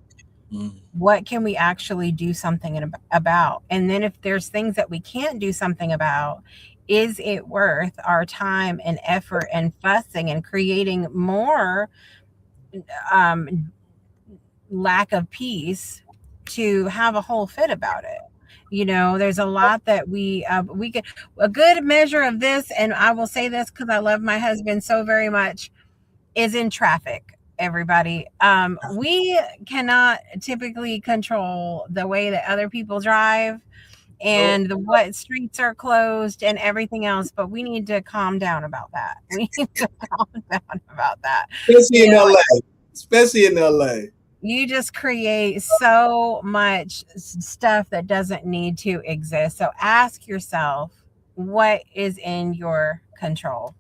What can we actually do something about? And then if there's things that we can't do something about, is it worth our time and effort and fussing and creating more lack of peace to have a whole fit about it? You know, there's a lot that we get a good measure of this. And I will say this because I love my husband so very much, is in traffic. Everybody, we cannot typically control the way that other people drive and what streets are closed and everything else, but we need to calm down about that. We need to calm down about that. Especially in LA. You just create so much stuff that doesn't need to exist. So ask yourself, what is in your control?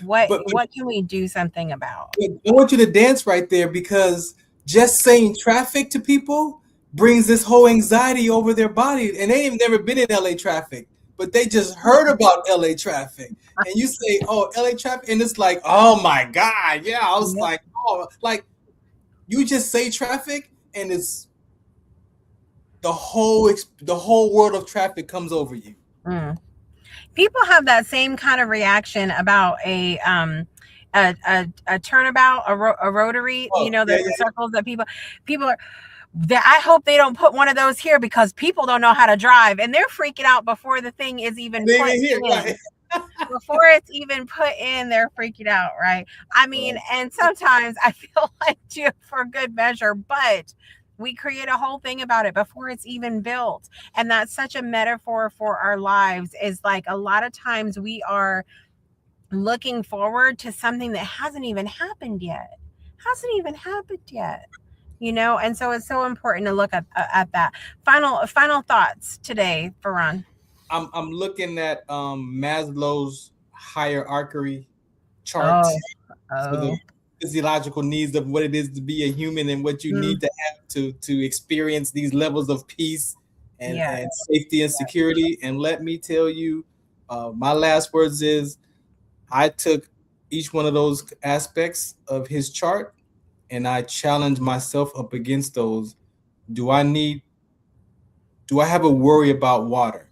What can we do something about? I want you to dance right there because just saying traffic to people brings this whole anxiety over their body. And they ain't never been in LA traffic, but they just heard about LA traffic. And you say, oh, LA traffic. And it's like, oh my God. Yeah. I was like, oh, like you just say traffic and it's the whole world of traffic comes over you. People have that same kind of reaction about a turnabout, a rotary. You know, the circles that people are. I hope they don't put one of those here because people don't know how to drive and they're freaking out before the thing is even put in. Right. Before it's even put in, they're freaking out, right? I mean, and sometimes I feel like too, for good measure, but we create a whole thing about it before it's even built. And that's such a metaphor for our lives, is like a lot of times we are looking forward to something that hasn't even happened yet. You know, and so it's so important to look at that. Final thoughts today, Farron. I'm looking at Maslow's hierarchy chart for the physiological needs of what it is to be a human and what you need to have to experience these levels of peace and safety and security. And let me tell you, my last words is I took each one of those aspects of his chart and I challenged myself up against those. Do I have a worry about water?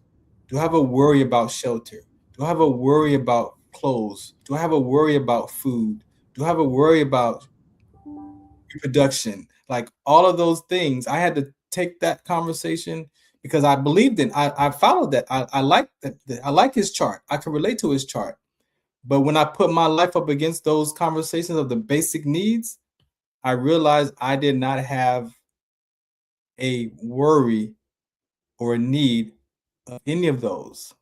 Do I have a worry about shelter? Do I have a worry about clothes? Do I have a worry about food? Do I have a worry about reproduction? Like all of those things, I had to take that conversation because I believed in. I followed that. I like that. I like his chart. I can relate to his chart. But when I put my life up against those conversations of the basic needs, I realized I did not have a worry or a need of any of those.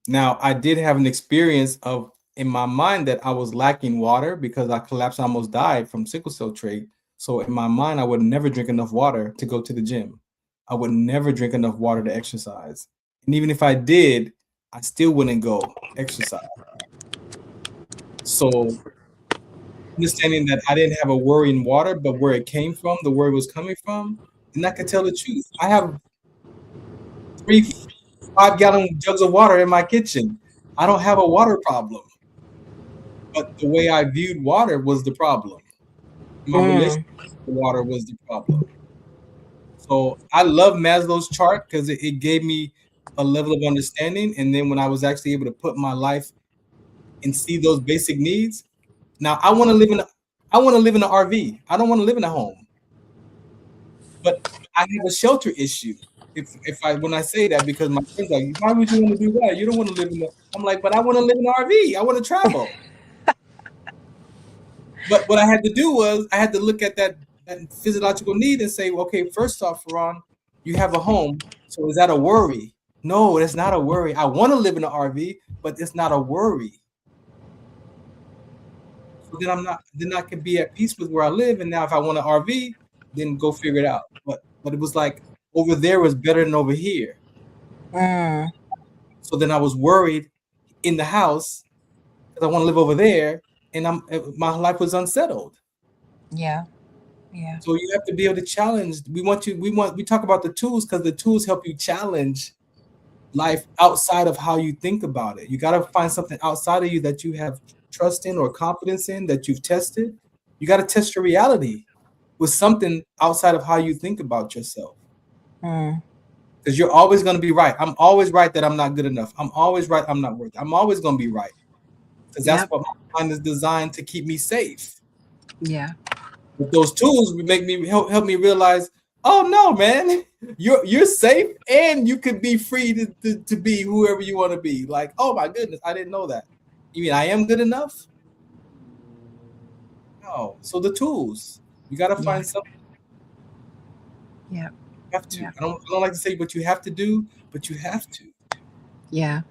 Now, I did have an experience of in my mind that I was lacking water because I collapsed, almost died from sickle cell trait. So in my mind, I would never drink enough water to go to the gym. I would never drink enough water to exercise. And even if I did, I still wouldn't go exercise. So understanding that I didn't have a worry in water, but where it came from, the worry was coming from, and I could tell the truth. I have 3-5-gallon jugs of water in my kitchen. I don't have a water problem. But the way I viewed water was the problem. My relationship with water was the problem. So I love Maslow's chart because it gave me a level of understanding. And then when I was actually able to put my life and see those basic needs, now I want to live in an RV. I don't want to live in a home. But I have a shelter issue. When I say that, because my friends are like, why would you want to do that? You don't want to live in the. I'm like, but I want to live in an RV. I want to travel. But what I had to do was I had to look at that physiological need and say, okay, first off, Farron, you have a home, so is that a worry? No, it's not a worry. I want to live in an RV, but it's not a worry. So then I can be at peace with where I live. And now if I want an RV, then go figure it out. But it was like over there was better than over here. So then I was worried in the house because I want to live over there, and my life was unsettled. Yeah. So you have to be able to challenge. We talk about the tools because the tools help you challenge life outside of how you think about it. You got to find something outside of you that you have trust in or confidence in, that you've tested. You got to test your reality with something outside of how you think about yourself. Because you're always going to be right. I'm always right that I'm not good enough. I'm always right I'm not worthy. I'm always going to be right. Because that's what my mind is designed to keep me safe. Yeah. But those tools make me help me realize, oh no, man, you're safe and you can be free to be whoever you want to be. Like, oh my goodness, I didn't know that. You mean I am good enough? No. So the tools, you got to find something. Yeah. You have to. I don't like to say what you have to do, but you have to. Yeah.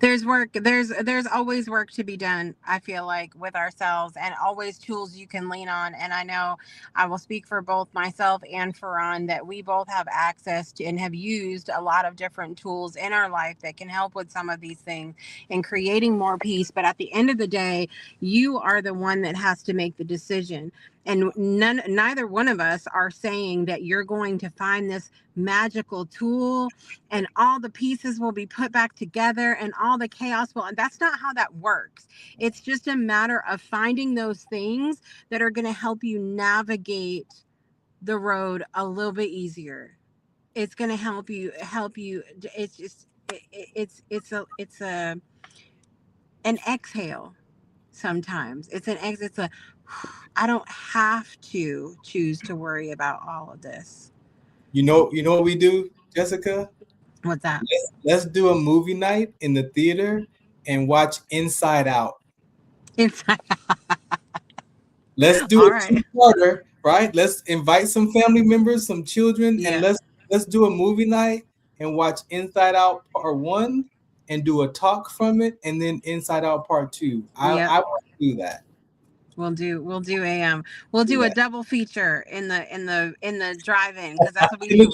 There's work. There's always work to be done, I feel like, with ourselves, and always tools you can lean on. And I know I will speak for both myself and Farron that we both have access to and have used a lot of different tools in our life that can help with some of these things and creating more peace. But at the end of the day, you are the one that has to make the decision. And neither one of us are saying that you're going to find this magical tool and all the pieces will be put back together and all the chaos will. And that's not how that works. It's just a matter of finding those things that are going to help you navigate the road a little bit easier. It's going to help you. It's just, it's an exhale. Sometimes it's I don't have to choose to worry about all of this. You know what we do, Jessica? What's that? Let's do a movie night in the theater and watch Inside Out. Inside Out. Let's do a two-parter, right? Let's invite some family members, some children, and let's do a movie night and watch Inside Out Part 1 and do a talk from it, and then Inside Out Part 2. I want to do that. We'll do a double feature in the drive-in, because that's what we do.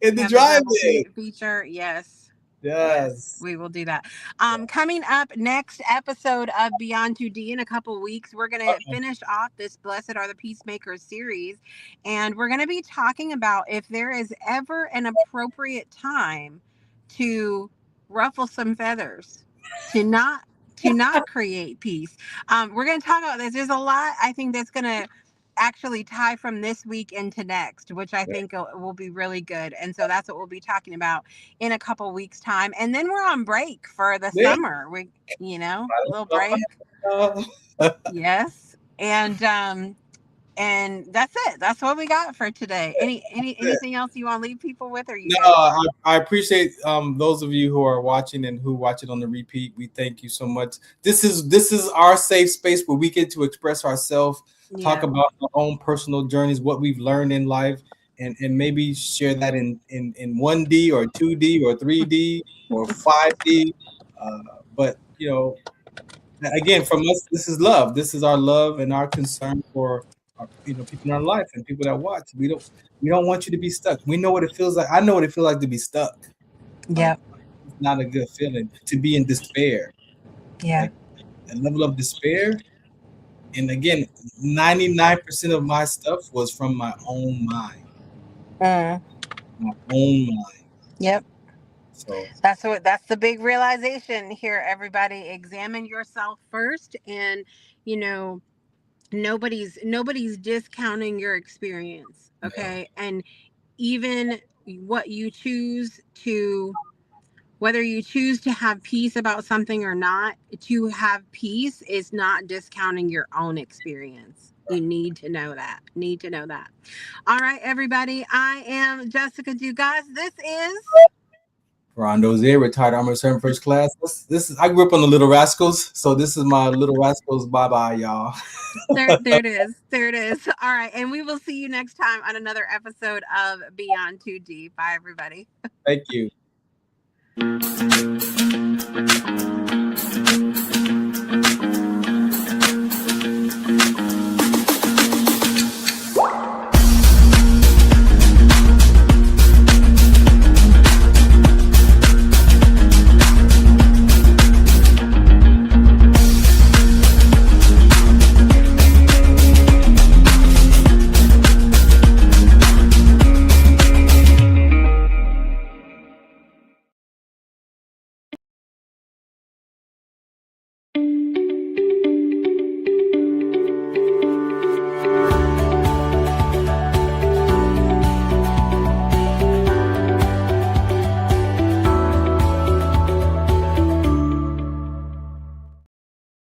In the drive-in feature, yes. Yes, we will do that. Coming up next episode of Beyond 2D in a couple weeks, we're going to finish off this Blessed Are the Peacemakers series, and we're going to be talking about if there is ever an appropriate time to ruffle some feathers, to not create peace. We're going to talk about this. There's a lot, I think, that's going to actually tie from this week into next, which I think will be really good. And so that's what we'll be talking about in a couple weeks time. And then we're on break for the summer. A little break. Yes. And that's it. That's what we got for today. Anything else you want to leave people with? Or you? No, I appreciate those of you who are watching and who watch it on the repeat. We thank you so much. This is our safe space where we get to express ourselves, talk about our own personal journeys, what we've learned in life, and maybe share that in 1D or 2D or 3D or 5D. But again, from us, this is love. This is our love and our concern for people in our life and people that watch. We don't want you to be stuck. We know what it feels like. I know what it feels like to be stuck. Yeah, it's not a good feeling to be in despair. Yeah, a level of despair. And again, 99% of my stuff was from my own mind. My own mind. Yep. So that's the big realization here, everybody. Examine yourself first, and nobody's discounting your experience, okay? And even what you choose to, whether you choose to have peace about something or not, to have peace is not discounting your own experience. You need to know that. Need to know that. All right, everybody. I am Jessica Dugas. This is Farron Dozier, retired Army Sergeant First Class. This is I grew up on the Little Rascals, so this is my Little Rascals. Bye bye, y'all. there it is. There it is. All right. And we will see you next time on another episode of Beyond 2D. Bye, everybody. Thank you.